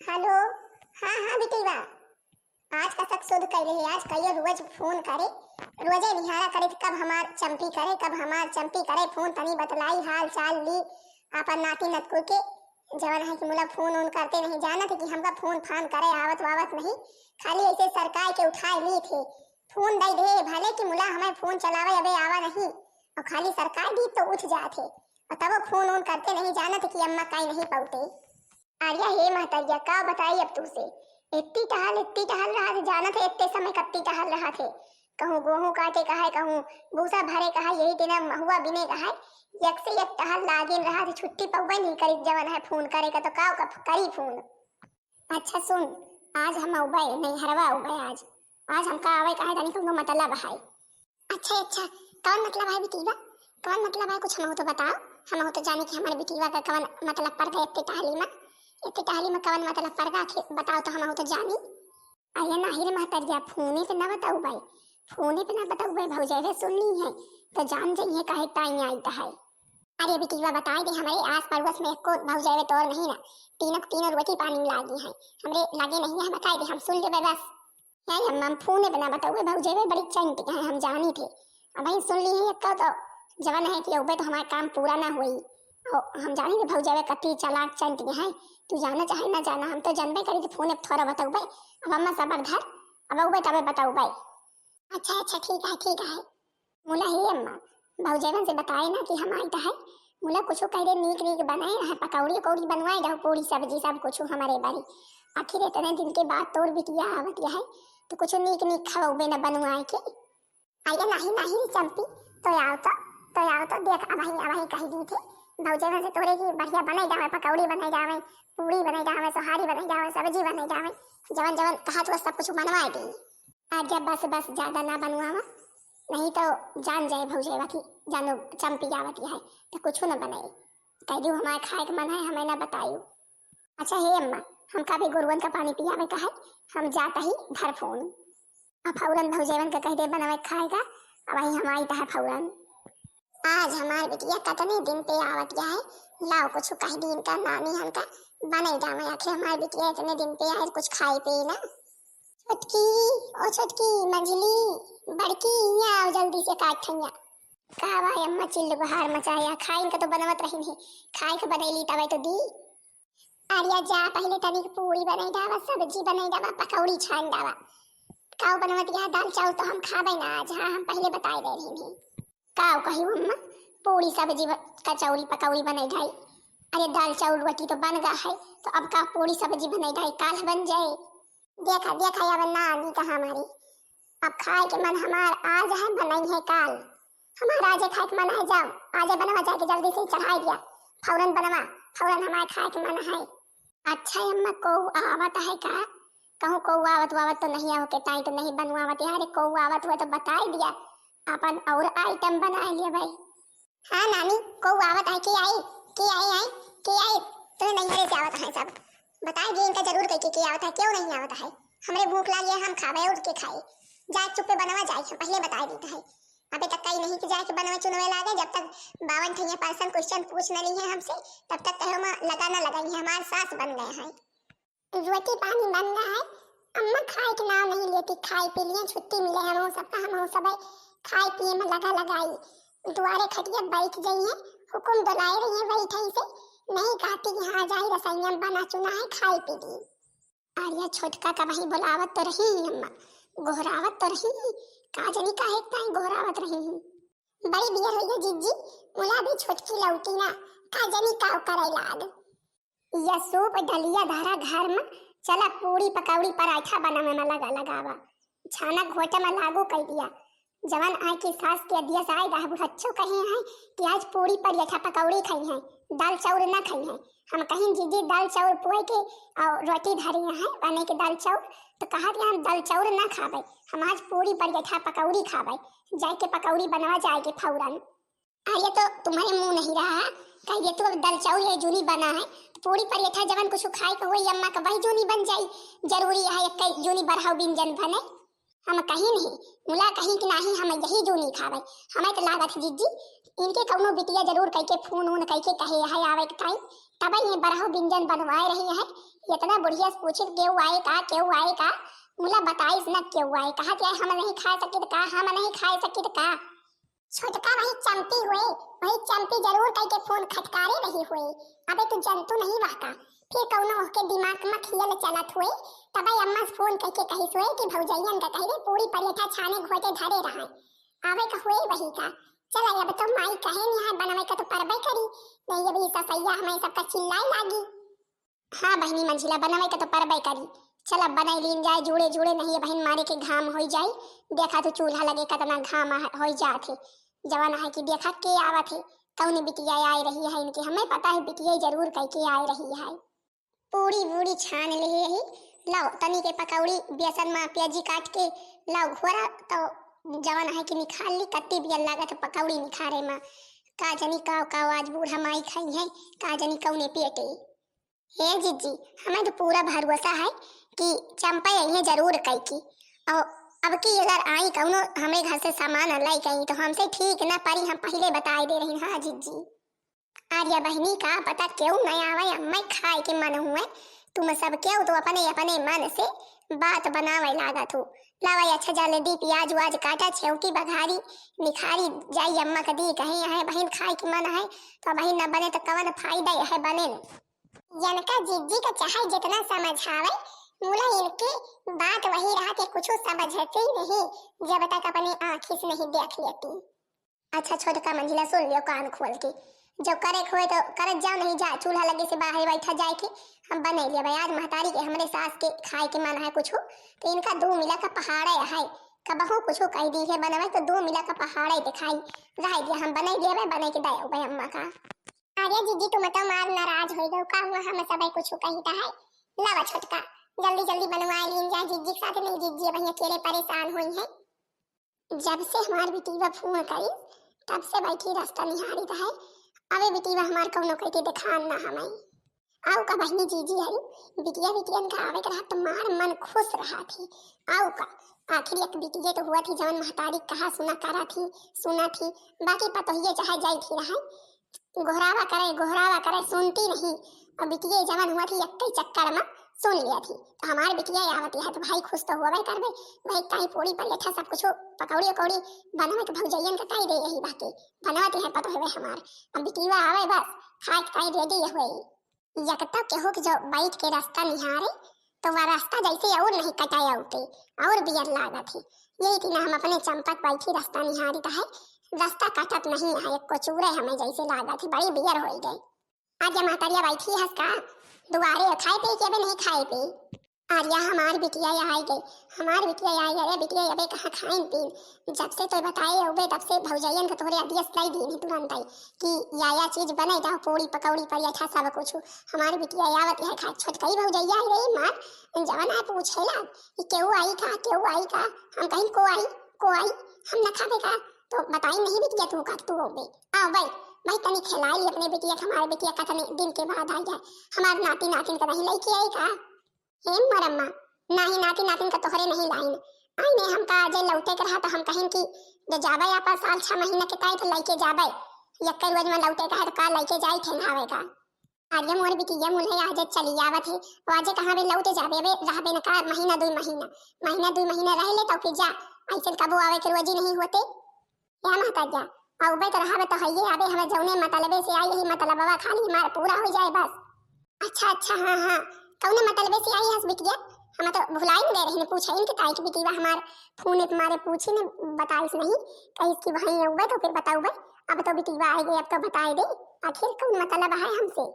Hello. हाँ हाँ बेटीवा, आज का शक शोध कैले है। आज कहियो रोज फोन करे, रोजे निहारा करे कि कब हमार चंपी करे, कब हमार चंपी करे। फोन तनी बतलाई हाल चाल ली अपन नाती नतकुल के। जवन है कि मुला फोन ऑन करते नहीं, जानत है कि हमका फोन फान करे आवत वावत नहीं। खाली ऐसे सरकार के उठाए ली थे फोन दे दे भले कि मुला हमें फोन चलावे अबे आवा नहीं, और खाली सरकार दी तो उठ जाते और तब वो फोन ऑन करते नहीं। जानत है कि अम्मा काई नहीं पाउते। आर्या हे महतरिया का बताई अब तुसे। इतनी टहल रहा थे, जानत है इतने समय कत्ती टहल रहा थे। कहूँ गेहूं काटे कहा, कहूँ भूसा भरे कहा, यही दिन महुआ बिने कहा। एक से एक टहल लागिन रहा थे। छुट्टी पौवा नहीं करी जवन है फोन करे का तो का करी फोन। अच्छा सुन, आज हम उबे नहीं हरवा उबे आज हमका आवे कहा तनी कोनो मतलब है। अच्छा अच्छा, कौन मतलब है बेटीवा, कौन मतलब है कुछ हम तो बताओ। हम तो जाने कि हमारे बेटीवा का कौन मतलब पड़ गए इतने टहली में कौन मतलब पड़ गया बताओ तो हम तो जानी। अरे नहीं रे महतरिया, फोने पे ना बताऊ भाई, फोने पे ना बताऊ भाई। भौजाई सुननी है तो जान जाइए काहे ताई आई है। अरे बेटीवा बताई दे, हमारे आस पड़ोस में को भौजाई तोड़ नहीं ना, तीनों रोटी पानी में लागी है हमरे लागे नहीं है। बताई दे हम सुन ले बस। यार हम फोने पे ना बताऊ भौजाई बड़ी चंट है, हम जानी थे। अब भाई सुन ली है तो जवन है कि उबे तो हमारा काम पूरा ना हुई। और हम जानी थे भौजाई कति चालाक चंट है। तू जाना चाहे ना जाना, हम तो जानबे करी थे फोन पे थोड़ा बताऊ भाई। अब अम्मा सबर धर, अब उबे तबे बताऊ भाई। अच्छा अच्छा ठीक है। मुला ही अम्मा भौजाई से बताए ना कि हम आई है। मुला कुछ कह दे नीक बनाए है, पकौड़ी कौड़ी बनवाए रहो, पूरी सब्जी सब कुछ हमारे बारी। आखिर इतने दिन के बाद तोर बिटिया आवत है तो कुछ नीक खाओबे न बनवाए के। आइए नहीं चंपी तो आओ तो देख अब कही दी थे भौजाई से तोरे की बढ़िया बनाई जावे, पकौड़ी बनाई जावे, पूरी बनाई जावे, सोहारी बनाई जावे, सब्जी बनाई जावे, जवन जवन कहा तो सब कुछ बनवा दी। आज जब बस ज्यादा ना बनवावा, नहीं तो जान जाए भौजाई की जानो चंपी आवत है तो कुछ न बनाई। कह दू हमारे खाए के मन है हमें ना बतायू। अच्छा हे अम्मा, हम कभी गुरुवन का पानी पियावे का है, हम जाता ही भर फोन। अब फौरन भौजाई का कह दे बनावे खाएगा, अब वही हमारी तह फौरन। आज हमारे बिटिया कतने दिन पे आवत गया है, लाओ कुछ कह दिन का नानी हमका बनाई जावे। आखिर हमारे बिटिया इतने दिन पे आए कुछ खाए पे ना। छोटकी मंझली बड़की यहाँ आओ जल्दी से काट ठैया। का भाई अम्मा चिल्ल बहार मचाया, खाई का तो बनवत रही नहीं, खाई का बनैली तब तो दी। आर्या जा पहले तनिक पूरी बनाई डावा, सब्जी बनाई डावा, पकौड़ी छान डावा। काऊ बनवत गया दाल चावल तो हम खाबे ना आज। हाँ हम पहले बताए दे रही नहीं। काऊ कही अम्मा पूरी सब्जी कचौड़ी पकौड़ी बनाई ढाई। अरे दाल चावल रोटी तो बन गया है तो अब का पूरी सब्जी बनाई ढाई काल बन जाए। देखा अब ना आनी कहा हमारी। अब खाए के मन हमार आज है बनाई है काल। हमारा आज खाए के मन है, जाओ आज बनवा जाके जल्दी से चढ़ाई दिया, फौरन बनवा, फौरन हमारे खाए के मन है। अच्छा अम्मा को आवत है का? कहूँ को आवत तो नहीं आओ के ताई तो नहीं बनवावत है। अरे को आवत हुआ तो बता दिया, अपन और आइटम बना लिया भाई। हाँ नानी को आवत है कि आई तो नहीं हरे से आवत है सब बताए दिए इनका जरूर कह के आवत है, क्यों नहीं आवत है। हमरे भूख लागी है, हम खावे उठ के खाए जाए चुप्पे बनवा जाए पहले बता देता है। अबे तक कहीं नहीं कि जाके बनवा चुनवे लागे, जब तक 52 ठैया पर्सन क्वेश्चन पूछ न ली है हमसे तब तक कहो लगा ना लगाई है। हमारे सास बन गए हैं, रोटी पानी बन रहा है। अम्मा खाए के नाम नहीं लेती, खाए पी लिए छुट्टी मिले हम सब खाए पिए में लगा लगाई। दुआरे खटिया बैठ गई है, हुकुम बुलाए रही है वही ठई से, नहीं कहती कि हाँ जाई रसोईया बना चुना है खाई पी ली। आर्या छोटका का वही बुलावत तो रही अम्मा, गोहरावत तो रही, काजनी काहे ताई गोहरावत रही। बड़ी बियर होई है जिज्जी, मुला भी छोटकी लौटी ना, काजनी काव करे लाद। या सूप डलिया धारा घर में चला पूरी पकौड़ी पराठा बनावे में लगावा, छाना घोटे में लागू कर दिया। जवान आए की सास के दिया साई दा बच्चों कहे हैं कि आज पूरी पराठा पकौड़ी खाई है, दाल चावल ना खाई है। हम कहीं जीजी दाल चावल पुए के और रोटी धरी है बने के दाल चावल, तो कहा कि हम दाल चावल ना खावे, हम आज पूरी पराठा पकौड़ी खावे। जाके पकौड़ी बनवा जाएगी फौरन। ये तो तुम्हारे मुंह नहीं रहा, कहिए तो दाल चावल ये जूनी बना है, पूरी पराठा जवन कुछ खाए को वही अम्मा का वही जूनी बन जाई। जरूरी है एक जूनी बढ़ाओ व्यंजन बने। हम कहीं नहीं मुला कहीं कि नहीं हम यही जूनी खावे। हमें तो लागत जीजी इनके कौनो बिटिया जरूर कह के फोन कह के कहे है आवे के टाइम तब ये बढ़ाओ व्यंजन बनवाए रही है। इतना बुढ़िया से पूछे क्यों आए का मुला बताइस न क्यों आए कहा कि हम नहीं खा सकित का हम नहीं खा सकित का छोटका वही चंपी जरूर कह के फोन खटकारे रही हुई। अबे तू जंतु नहीं रहता फिर कौनो के दिमाग में खियल चलत हुई तब अम्मा से फोन करके कही हुई कि भौजैयन का कही पूरी पलेठा छाने घोटे धरे रहा आवे का हुई वही का चल अब तो माई कहे नहीं है बनवे का तो परबे करी नहीं अभी ससैया हमें सबका चिल्लाई लागी। हाँ बहनी मंजिला बनवे का तो परबे करी चल अब बनाई लीन जाए जुड़े जुड़े नहीं बहन मारे के घाम हो जाए देखा तो चूल्हा लगे कितना घाम हो जाते जवान है कि देखा के आवत है कौन बिटिया आई रही है इनके हमें पता है बिटिया जरूर कह के आई रही है। पूरी बूढ़ी छान ले रही लाओ तनी के पकौड़ी बेसन में प्याजी काट के लाओ घोरा तो जवान है कि निखार ली कत्ती भी लागत पकौड़ी निखारे में का जनी काव आज बूढ़ा माई खाई है का जनी कौने पेटे। हे जीजी हमें तो पूरा भरोसा है कि चंपा यही जरूर कही की और अब की अगर आई कौनो हमें घर से सामान लाई कहीं तो हमसे ठीक ना परी हम पहले बताए दे रही। हाँ जीजी आर्या बहनी का पता क्यों नहीं आवे अम्मा खाए के मन हुए तुम सब क्यों तो अपने अपने मन से बात बनावे लागत हो लावा अच्छा जल्दी प्याज वाज काटा छेवटी बघारी निखारी जाई अम्मा का दी कहीं है बहन खाए के मन है तो बहन न बने तो कवन फायदा है बने जनका जीजी का चाहे जितना समझावे मुला इनकी बात वही रहा कि कुछ समझते ही नहीं जब तक अपनी आंखी से नहीं देख लेती। अच्छा छोटका मंजिला सुन लियो कान खोल के जब करे खोए तो करत जाओ नहीं जा चूल्हा लगे से बाहर बैठा जाए के हम बने लिया भाई आज महतारी के हमरे सास के खाए के मन है कुछ तो इनका 2 मिला का पहाड़ है कबहू कुछ कह दी है बनवे तो 2 मिला का पहाड़ दिखाई रह दिया हम बने दिए बने के दे भाई अम्मा का। अरे जीजी तुम तो मार नाराज हो गए का हुआ हम सब कुछ कहता है लावा छोटका जल्दी जल्दी बनवा लीन जाए जीजी के साथ नहीं जीजी भैया अकेले परेशान हुई है जब से हमार बेटीवा फोन करी तब से बैठी रास्ता निहारी है अबे बेटीवा हमार कौनो कहती दिखान ना हमें आओ का बहनी जीजी है बिटियन का आवे रहा तो मार मन खुश रहा थी आओ का आखिर एक बिटिया तो हुआ थी जवन महतारी कहा सुना थी बाकी पतोहिए चाहे जाई थी रहा गोहरावा करे सुनती नहीं और बिटिया जवन हुआ थी एक चक्कर में सुन लिया थी तो हमारे बिटिया आवती है तो भाई खुश तो हुआ करबे भाई ताई पूरी पलेठा सब कुछ पकौड़ी उकौड़ी बनावे तो भौजैयन का ताई दे यही बाकी बनावती है पता है हमार अब बिटिया आवे बस खाए ताई रेडी हुई यकता के हो कि जो बैठ के रास्ता निहारे तो वह रास्ता जैसे और नहीं कटाया उठे और बियर लागा थी यही थी ना हम अपने चंपक बैठी रास्ता निहारी तो है रास्ता कटत नहीं है एक कोचूरे हमें जैसे लागा थी बड़ी बियर हो गई आज महतरिया बैठी है का दुआरे खाए पे के नहीं खाए पे आर्या हमार बिटिया आई गई हमार बिटिया आई अरे बिटिया अबे कहाँ खाएं पीन जब से तो बताए होबे तब से भौजैयन का तोरे आदियस लाई दी तुरंत आई कि या चीज बने जाओ पूरी पकौड़ी पर अच्छा सब कुछ हमारी बिटिया आवत है खा छोटकई भौजैया आई रे मार जवान आ पूछेला कि क्यों आई का हम कहीं को आई हम न खाबे का तो बताई नहीं बिटिया तू होबे आओ भाई तनी खिलाई ली अपने बिटिया हमारे बिटिया का तनी दिन के बाद आई है हमार नातिन का नहीं लेके आई का हेम मरम्मा नाही नातिन का तोहरे नहीं लाइन आई ने हम का जे लौटे के रहा तो हम कहें कि जे जाबे आपा साल 6 महीना के ताई तो लेके जाबे यक्के रोज में लौटे का है तो का लेके जाई थे आवे का आगे मोर बिटिया मुले आज चली आवत है आज कहां बे लौटे जाबे बे रहबे न का महीना 2 महीना रह ले तो फिर जा ऐसे कबो आवे के रोज नहीं होते या माता जा और बे तो रहबे तो हइए आबे हमें जौने मतलबे से आई यही मतलबवा खाली मार पूरा हो जाए बस। अच्छा हां कौने मतलबे से आई हस बिटिया हम तो भुलाई नहीं दे रही ने पूछा इनके ताई की बिटिया हमार फोन पे तुम्हारे पूछी ने बताइस नहीं कहीं की वहीं होबे तो फिर बताऊबे अब तो बिटिया आई गई अब तो बताए दे आखिर कौन मतलब है हमसे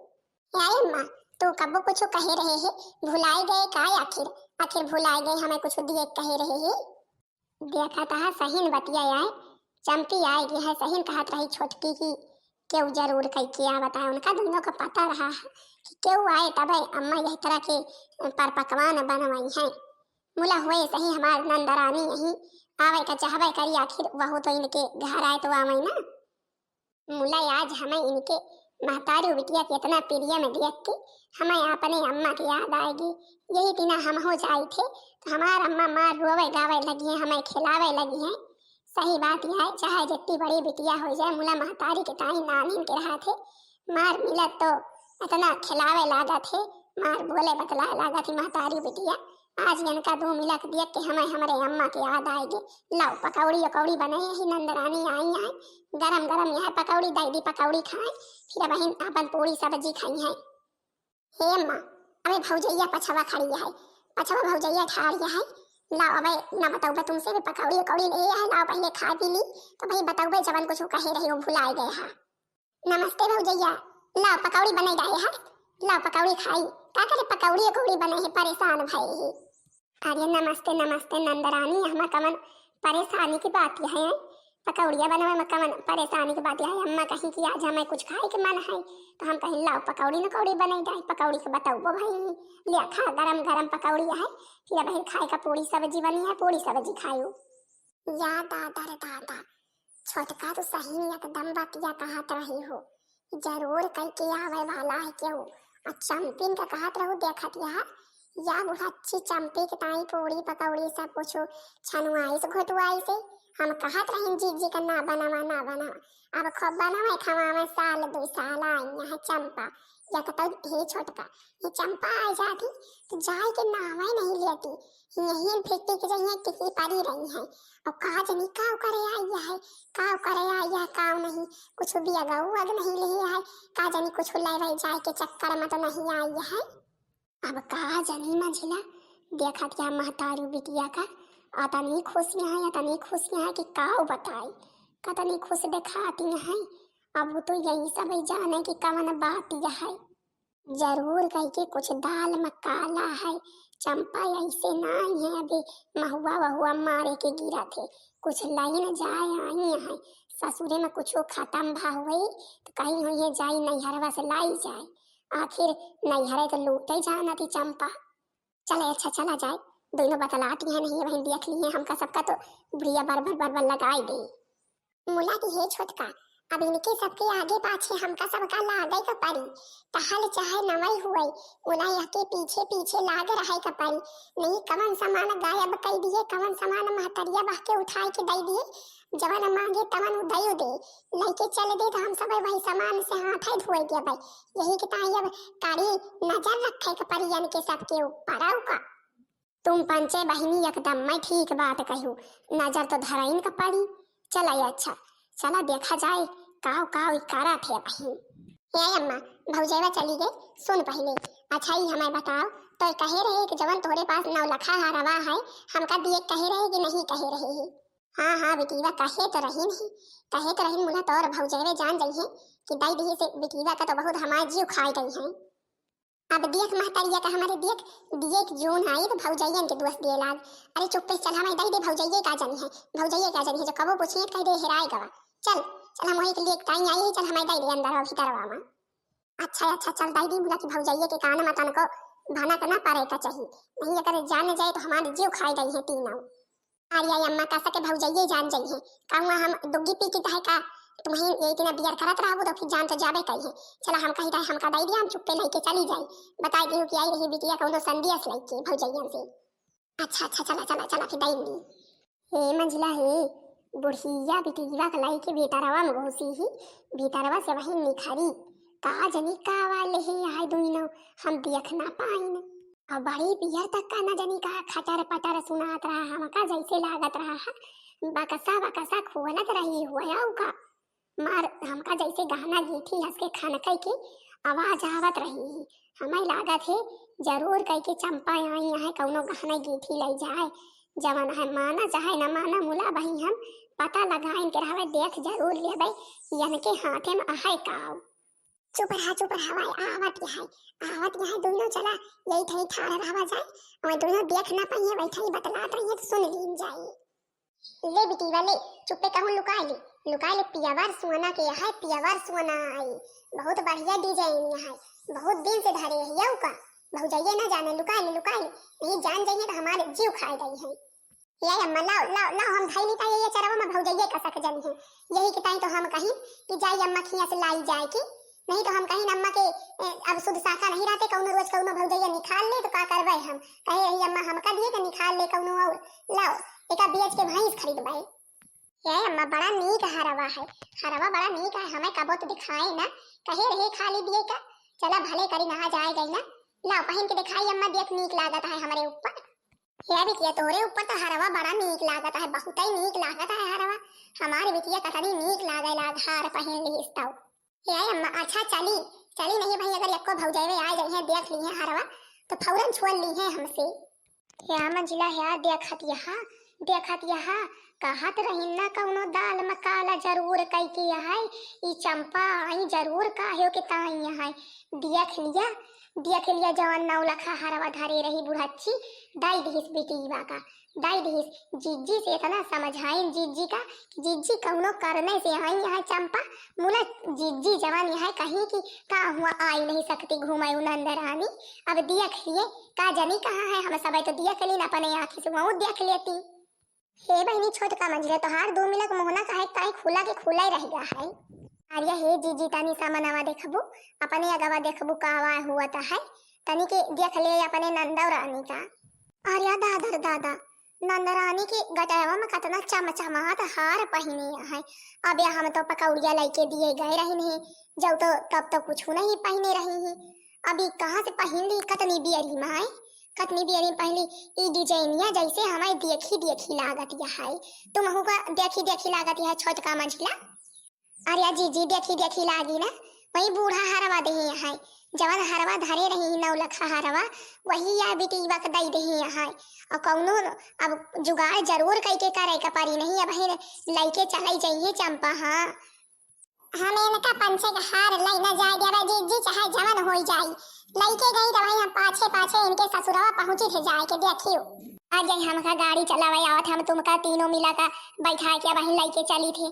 यार अम्मा तो कब कुछ कह रहे हैं भुलाई गए का आखिर भुलाई गए हमें कुछ दिए कह रहे हैं देखा था सहीन बतिया आए चंपी आएगी है सहीन कहत रही छोटकी की क्यों जरूर कह किया बताया उनका दोनों का पता रहा है कि क्यों आए तब अम्मा यही तरह के पर पकवान बनवाई हैं मुला हुए सही हमार नंदरानी यही आवे का चाहवे करी आखिर वह तो इनके घर आए तो आवे ना मुला आज हमें इनके महतारी बिटिया के इतना प्रिय में देख के हमें अपने अम्मा की याद आएगी यही दिन हम हो जाए थे तो हमार अम्मा मार रोवे गावे लगी है हमें खिलावे लगी है सही बात यह है चाहे जितनी बड़ी बिटिया हो जाए मुला महतारी के ताई नानी के रहा थे मार मिला तो इतना खिलावे लागा थे मार बोले बतला लागा थी महतारी बिटिया आज इनका दो मिलक देख के हमें हमारे अम्मा के याद आएगी। लाओ पकौड़ी अकौड़ी बनाए ही नंदरानी आई है, गरम गरम यहाँ पकौड़ी दादी पकौड़ी खाए फिर बहन अपन पूरी सब्जी खाई है। हे अम्मा अबे भौजैया पछवा खड़ी है, पछवा भौजैया ठाड़ी है। लाओ अबे ना बताओ तुमसे भी पकौड़ी अकौड़ी ले है, लाओ पहले खा पी ली तो भाई बताओ जवन कुछ कहे रही हो भुलाए गए हा। नमस्ते भौजैया, लाओ पकौड़ी बनाई रहे है, लाओ पकौड़ी खाई का करे पकौड़ी अकौड़ी बने है परेशान भई ही। अरे नमस्ते नमस्ते नंदरानी, हम कमन परेशानी की बात है, पकौड़िया बनावे में कमन परेशानी की बात है। अम्मा कहीं कि आज हमें कुछ खाए के मन है तो हम कहीं लाओ पकौड़ी नकौड़ी बनाई जाए, पकौड़ी के बताओ भाई लिया खा गरम गरम पकौड़ी है फिर भाई खाए का पूरी सब्जी बनी है, पूरी सब्जी खायो। या दादा रे दादा छोटका तो सही एकदम बतिया कहत रही हो, जरूर कह के आवे वाला है क्यों। चंपिन का कहत रहो देखत या बुढ़ा अच्छी चंपी के ताई पूरी पकौड़ी सब कुछ छनुआई से घोटुआई से हम कहत रही जी का ना बनावा अब खूब बनावे खवावे साल 2 साल आई है चंपा या कहता हे छोटका ये चंपा आ जाती तो जाए के नावे नहीं लेती यही फिरती के जाइए किसी परी रही है और कहा जनी काव करे आई है, काव करे आई है, काव नहीं कुछ भी अगऊ अग नहीं ले है, का जनी कुछ ले जाए के चक्कर में तो नहीं आई है। अब कहा जनी मंझिला देखा क्या महतारू बिटिया का अतनी खुशियाँ है कि काव बताई कतनी खुश दिखाती है। अब तो यही सब जाने की कवन बात यह है, जरूर कह के कुछ दाल में काला है। चंपा ऐसे नहीं है अभी महुआ वहुआ मारे के गिरा थे, कुछ लाइन जाए आई है ससुरे में कुछ खत्म भा हुई तो कहीं हुई जाई नैहरवा से लाई जाए, आखिर नैहरे तो लूटे जाना थी चंपा। चले अच्छा चला जाए, दोनों बतलाती है नहीं वही देख ली है हमका सबका तो बुढ़िया बरबर लगाई दी। मुला की हे छोटका अब इनके सबके आगे पाछे हमका सबका लागे का परी टहल चाहे नवई हुई मुला यह के पीछे पीछे लागे रहे का परी नहीं कवन सामान गायब कर दिए, कवन सामान महतरिया बह के उठाए के दे दिए, जवन मांगे तवन उदय दे लेके चले दे तो हम सब वही सामान से हाथ धोए दिया भाई। यही के ताई अब कारी नजर रखे का परी इनके सबके ऊपर का। तुम पंचे बहिनी एकदम मैं ठीक बात कहूँ, नजर तो धराइन का पड़ी। चला अच्छा चला देखा जाए काव काव इकारा थे बहन। ये अम्मा भौजेवा चली गई सुन पहले अच्छा ही हमें बताओ तो कहे रहे कि जवन तोरे पास 9 लखा रवा है हमका दिए कहे रहे कि नहीं कहे रहे ही। हाँ बिटीवा कहे तो रही नहीं, कहे तो रही मुला तो और भौजेवे जान गई है कि दाई दी से बिटीवा का तो बहुत हमारे जीव खाई गई है। अब देख महतारिया का हमारे देख दिए एक जून आई तो भौजैया के दोस्त दिए लाग। अरे चुप पे चल हमारे दाई दे भौजैया का जानी है, भौजैया का जानी है जो कबो पूछिए कह दे हेराए गवा। चल चल हम वही के लिए टाइम आई है, चल हमारे दाई दे अंदर भीतर आवा। अच्छा चल दाई दी बोला कि भौजैया के कान में तन को भाना करना पड़े का चाहिए, नहीं अगर जान जाए तो हमारे जीव खाई गई है तीनों। अरे अम्मा का सके भौजैया जान जाई है कहूँ हम दुग्गी पी की है का तुम्हें ये इतना बियर करत रहा तो फिर जान तो जाबे कही है। चला हम कही रहे हमका दाई दिया हम चुप्पे लेके चली जाई बताई दी कि आई रही बिटिया कौनो संदेश लेके भौजैया से। अच्छा चला फिर दाई दी हे मंजिला हे बुढ़िया बिटिया का लाई के बेटारवा में घुसी ही बेटारवा से वही निखरी का जनी का वाले ही आए दुनो हम देख ना पाइन और बड़ी बियर तक का न जनी का खटर पटर सुनात रहा हमका जैसे लागत रहा बकसा खोलत रही हुआ का मार हमका जैसे गहना गीठी हंस के खनकई की आवाज आवत रही। हमें लागत है जरूर कह के चंपा आई है कौनो गहना गीठी ले जाए जवन है माना चाहे न माना मुला बही हम पता लगाए के रहे देख जरूर लेबै इनके हाथे में आहे काव। चुप रहा आवत यहाँ दोनों चला यही थई ठाड़ रहा जाए और दोनों देख ना पाइए वैठा ही बतलात रही तो सुन लीन जाए। ले बिटी वाले चुप्पे कहूँ लुका ले पियावर सुना के है पियावर सुना आई बहुत बढ़िया डिजाइन है बहुत दिन से धरे है यऊ का भौजैया ना जाने लुका ले नहीं जान जाइए तो हमारे जीव खाए गई है। ये अम्मा लाओ हम भाई नहीं ये चरवा में भौजैया का सक जन है यही के ताई तो हम कहीं कि जाई अम्मा खिया से लाई जाए की नहीं तो हम कहीं अम्मा के अब शुद्ध शाखा नहीं रहते कौनो रोज कौनो भौजैया निकाल ले तो का करबै हम कहे रही अम्मा हमका दिए के निकाल ले कौनो और लाओ एका बेच के भैंस खरीदबै। ये अम्मा बड़ा नीक हरवा है बड़ा नीक है हमें कबो तो दिखाए ना कहे रहे खाली दिए का चला भले करी नहा जाए गई ना ला पहन के दिखाई अम्मा, देख नीक लागत है हमारे ऊपर। हे बिटिया तोरे ऊपर तो हरवा बड़ा नीक लागत है, बहुत ही नीक लागत है हरवा। हमारे बिटिया कतनी नीक लागे लाग हार पहन ली इस ताऊ। हे अम्मा अच्छा चली चली नहीं भाई, अगर एको भौजाई आ जाई है देख ली है हरवा तो फौरन छोड़ ली है हमसे। हे मंजिला है देखत यहाँ कहत रही ना कौनो दाल मकाला जरूर कई के है, ई चंपा आई जरूर काहे के ताई है। देख लिया जवन नौ लखा हरवा धरे रही बुढ़च्ची, दाई दिहिस बेटीवा का, दाई दिहिस जीजी से इतना समझाइन जीजी का कि जीजी कौनो करने से आई यहाँ चंपा मुला जीजी जवान यहाँ कहीं की का हुआ आई नहीं सकती घुमाई नंदरानी। अब देख लिए का जनी कहाँ है, हम सब तो देख ली अपने आँखें से वहाँ देख लेती। हे बहनी छोट का मंजिले तोहार 2 मिनट मोहना काहे काहे खुला के खुला ही रह गया है। अरे हे जीजी तनी सामनवा देखबू, अपने अगवा देखबू कावा हुआ ता है, तनी के देख ले अपने नंदा रानी का। अरे दादा नंदरानी की गटवा में कितना चमचमात हार पहनी है। अब हम तो पकौड़िया लेके दिए गए रही नहीं, जब तो तब तो कुछ नहीं पहने रही है। अभी कहाँ से पहन ली, कतनी बियरी माए कतनी बियरी पहली। ई डिजाइनिया जैसे हमारी देखी लागत है, तुम का देखी लागत है छोट का मंझिला। अरे जीजी देखी लागी ना, वही बूढ़ा हरवा दे है जवन हरवा धरे रही 9 लखा हरवा वही या बेटीवा के दई दे है। और कौनो अब जुगाड़ जरूर कई के करे का परी नहीं, अब है लइके चलाई जाइए चंपा। हाँ हमें इनका पंचे का हार लई ना जाए देवा जीजी, चाहे जवन हो जाए लइके गई तो वही हम पाछे इनके ससुरवा पहुंची थे जाए के देखियो। आज हमका गाड़ी चलावे आवत, हम तुमका तीनों मिला का बैठा के वही लइके चली थे।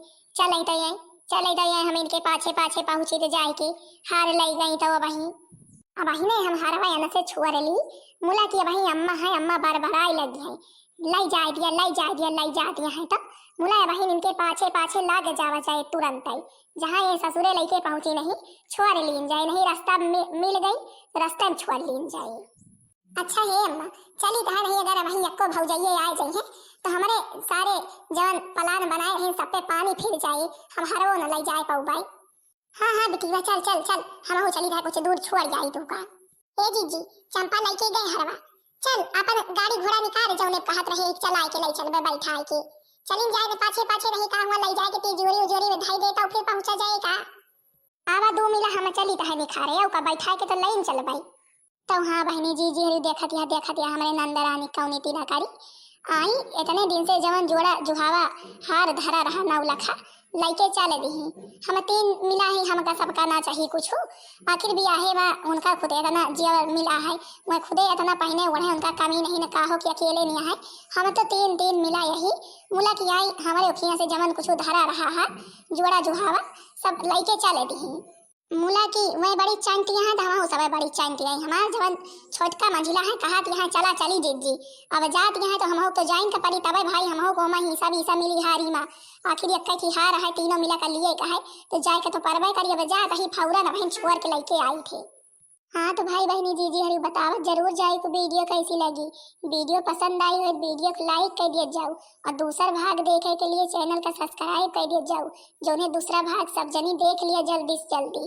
चले तो ये हम इनके पाछे पहुंचे तो जाए के हार लई गई तो वही ने हम हरवा न से छुआ ली मुला की वही अम्मा है, अम्मा बरबराई लगी है लई जा दिया है तो मुला वही इनके पाछे लाग जावा चाहे तुरंत ही, जहाँ ये ससुरे लेके पहुंची नहीं छुआ लीन जाए, नहीं रास्ता मिल गई तो रास्ते में छुआ लीन जाए। अच्छा है अम्मा चली कहा नहीं, अगर वही अक्को भौजाइए आ जाइए तो हमारे सारे जवन प्लान बनाए हैं सब पे पानी फिर जाए, हम हरवो न लई जाए पाऊ बाई। हाँ बिटिया चल हम हो चली रहा कुछ दूर छोड़ जाई तू का। ए जीजी चंपा लेके गए हरवा, चल अपन गाड़ी घोड़ा निकाल जौने कहत रहे चलाए के लई चलबे बैठाए के चलिन जाए पाछे रही का हुआ लई जाए के तिजोरी उजोरी में धई देता फिर पहुंचा जाए का। आवा 2 मिला हम चली त है निखारे औ का बैठाए के तो लईन चल भाई। तो हाँ बहनी जी हरी देखत या हमारे नंदरानी कौनी तीना कारी आई इतने दिन से जवन जोड़ा जुहावा हार धरा रहा 9 लखा लइके चले दी। हम 3 मिला ही, हमका सबका ना चाहिए कुछ आखिर भी आहे बा उनका खुद इतना जेवर मिला है, मैं खुदे इतना पहने ओढ़े उनका कमी नहीं न काहो कि अकेले नहीं है। हम तो 3 मिला यही मुला की आई हमारे उखिया से जवन कुछ धरा रहा है जोड़ा जुहावा सब लइके चले दी। मुला की वह बड़ी चांटियां हैं, धमा हो सब बड़ी चांटियां हैं। हमारा जवन छोटका मंझिला है कहा कि यहाँ चला चली जीजी, अब जात यहाँ तो हम हो तो जाइन का परी तबे भाई हम हो को मैं हिस्सा मिली हारी माँ आखिर एक की हार है 3 मिला का लिए कहे तो जाए के तो परबे करिए। अब जा कहीं फौरा न बहन छोड़ के लेके आई थे। हाँ तो भाई बहनी जीजी हरी बतावत जरूर जाए को वीडियो कैसी लगी, वीडियो पसंद आई हो वीडियो को लाइक कर दिया जाओ और दूसरा भाग देखे के लिए चैनल का सब्सक्राइब कर दिया जाओ, जो दूसरा भाग सब जनी देख लिया जल्दी से जल्दी।